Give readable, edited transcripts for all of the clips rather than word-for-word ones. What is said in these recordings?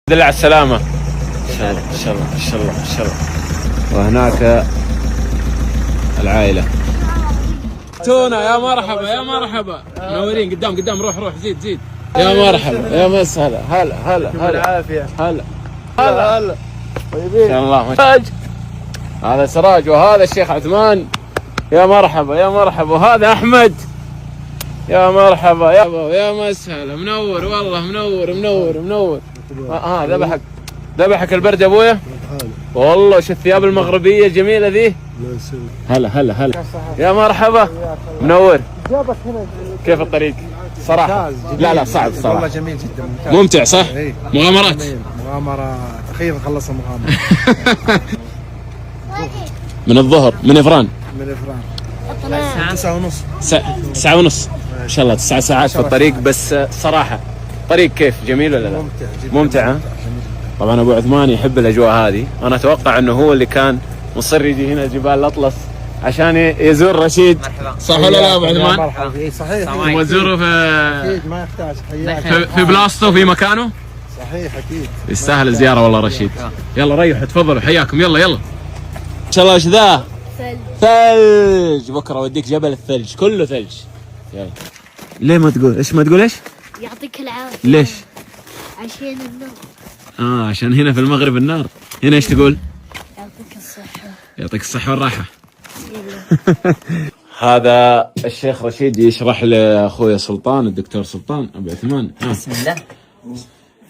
دل على السلامة. إن شاء الله إن شاء الله إن شاء الله إن شاء الله. وهناك العائلة. تونا يا مرحبا يا مرحبا. منورين قدام روح زيد. يا مرحبا يا مسهلا. هلا بالعافية. هلا طيبين. إن شاء الله. هذا سراج وهذا الشيخ عثمان. يا مرحبا وهذا أحمد. يا مرحبا يا مسهلا. منور والله منور. ذبحك البرد يا ابويا. والله شو الثياب المغربيه الجميله ذي. هلا يا مرحبا منور. كيف الطريق صراحه؟ لا صعب صراحه. والله جميل جدا ممتع صح؟ مغامرات. مغامرة اخيرا خلصنا مغامرة. من الظهر من افران. 9:30 ان شاء الله 9 ساعات في الطريق. بس صراحه طريق كيف جميل ولا لا؟ ممتع جدا. ممتع. طبعا ابو عثمان يحب الاجواء هذه. انا اتوقع انه هو اللي كان مصر يجي هنا جبال الاطلس عشان يزور رشيد. صح ولا لا ابو عثمان؟ مرحبا. صحيح. وزوره في اكيد ما يحتاج. حياك. في بلاصته في مكانه. صحيح اكيد. يستاهل الزياره والله رشيد. يلا ريحوا تفضلوا حياكم. يلا ان شاء الله. ايش ذا؟ ثلج. بكره اوديك جبل الثلج كله ثلج. يلا. ليه ما تقول ايش؟ ما تقول ايش؟ يعطيك العافية. ليش؟ عشان النور. عشان هنا في المغرب النار. هنا ايش تقول؟ يعطيك الصحة. يعطيك الصحة والراحة. هذا الشيخ رشيد يشرح لاخويا سلطان، الدكتور سلطان ابو عثمان. بسم الله.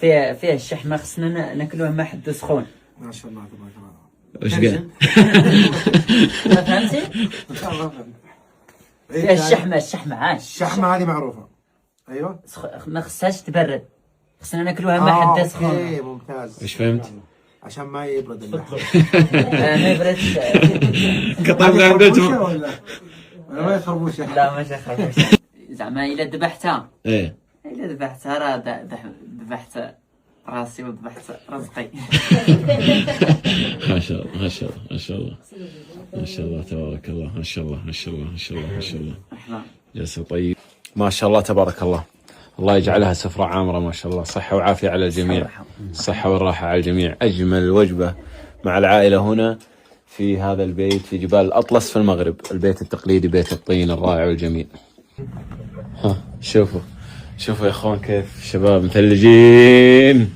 فيها الشحمة خصنا ناكلوها مع حد سخون. ما شاء الله تبارك الله. وش قال؟ ما فهمتي؟ فيها الشحمة عاش. الشحمة هذه معروفة. ايوه. ما خصهاش تبرد. خصنا ناكلوها مع حد سخون. اوكي ممتاز. وش فهمت؟ عشان ما يبرد اللحم. ما يبردش. قطعنا عندكم. ولا ما يخربوش. لا ماشي خربوش. زعما إلا ذبحتها. ايه. إلا ذبحتها راه ذبحت راسي وذبحت رزقي. ما شاء الله تبارك الله. ما شاء الله. جلسة طيب. ما شاء الله تبارك الله. الله يجعلها سفرة عامرة ما شاء الله. صحة وعافية على الجميع. صحة والراحة على الجميع. أجمل وجبة مع العائلة هنا في هذا البيت في جبال الأطلس في المغرب. البيت التقليدي، بيت الطين الرائع والجميل. شوفوا يا اخوان كيف شباب مثلجين.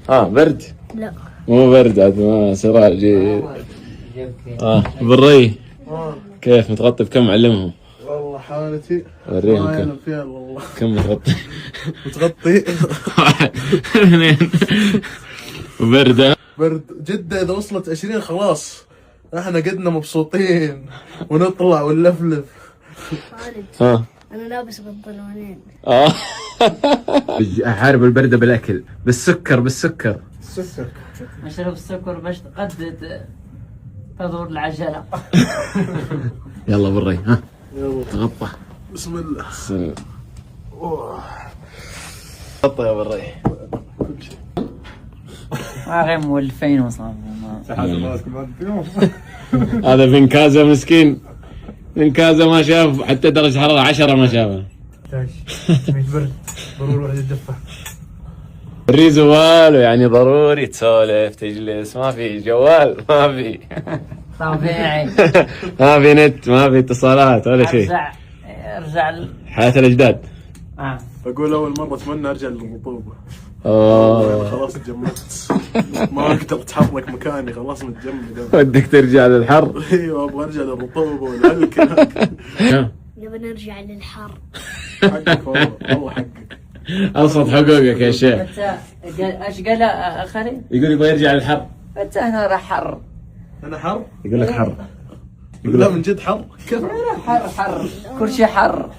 برد؟ لا مو برد عاد. ما سراج. بالري كيف متغطي بكم؟ علمهم والله حالتي. وريهم ما كم. ينام فيها والله. كم متغطي؟ متغطي. 2 وبردة. برد جدة. إذا وصلت 20 خلاص احنا قدنا مبسوطين ونطلع ونلفلف. خالد أنا لابس بنطلونين. احارب البردة بالاكل بالسكر. السكر. مشروب السكر باش تقد تدور العجلة. يلا بالري. يلا تغطى. بسم الله. تغطى يا بالري. ما غير مولفين وصافي. هذا من كازا مسكين. من كازا ما شاف حتى درجة حرارة 10 ما شافها. برد ضروري واحد يتدفى. الريز والو يعني ضروري تسولف تجلس. ما في جوال ما في. طبيعي. ما في نت ما في اتصالات ولا شيء. ارجع حياة الأجداد. اقول اول مرة اتمنى ارجع للرطوبة. خلاص تجمدت. ما اقدر اتحرك مكاني خلاص متجمد. ودك ترجع للحر. ايوه ابغى ارجع للرطوبة والهلك. نبي نرجع للحر. حقك والله حقك. أبسط حقوقك يا شيخ. ايش قال اخري؟ يقول يبغى يرجع للحر. انت هنا راح حر. انا حر؟ يقول لك حر. لا من جد حر؟ كيف؟ حر كل شيء حر.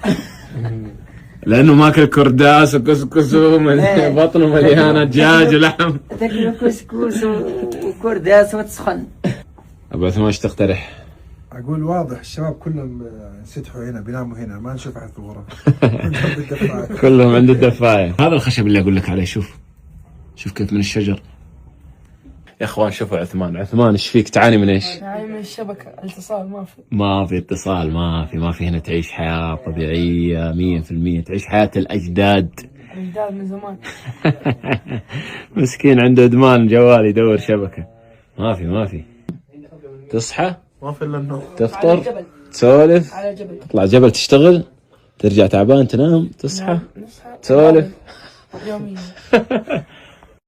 لأنه ماكل كرداس وكسكس وبطنه مليانة دجاج ولحم. تاكل كسكس وكرداس وتسخن. أبو عثمان ايش تقترح؟ اقول واضح الشباب كلهم سدحوا هنا بيناموا هنا ما نشوف احد في الغرف. كلهم عند الدفاية. هذا الخشب اللي أقول لك عليه. شوف كيف من الشجر. يا اخوان شوفوا عثمان ايش فيك؟ تعاني من ايش؟ يعني من الشبكة اتصال ما في اتصال، ما في هنا تعيش حياة طبيعية 100%، تعيش حياة الأجداد. الأجداد من زمان. مسكين عنده إدمان جوال يدور شبكة. ما في تصحى ما في الا النوم. تفطر تسولف على جبل. تطلع جبل تشتغل ترجع تعبان تنام تصحى تسولف. يوميا.